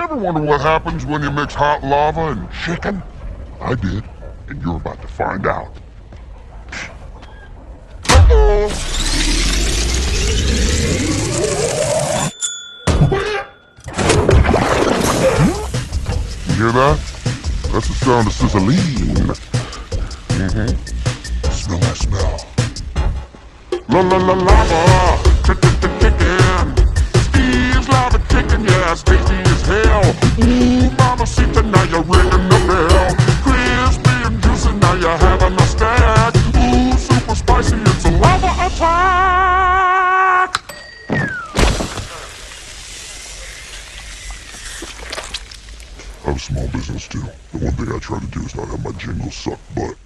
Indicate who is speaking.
Speaker 1: You ever wonder what happens when you mix hot lava and chicken? I did, and you're about to find out. Uh-oh! You hear that? That's the sound of sizzling. Smell that smell. La la la lava! Chicken! Steve's lava chicken, yeah, it's tasty as hell. Ooh, mamacita, now you're ringing the bell. Crispy and juicy, now you're having a stack. Ooh, super spicy, it's a lava attack! I have a small business too. The one thing I try to do is not have my jingles suck butt.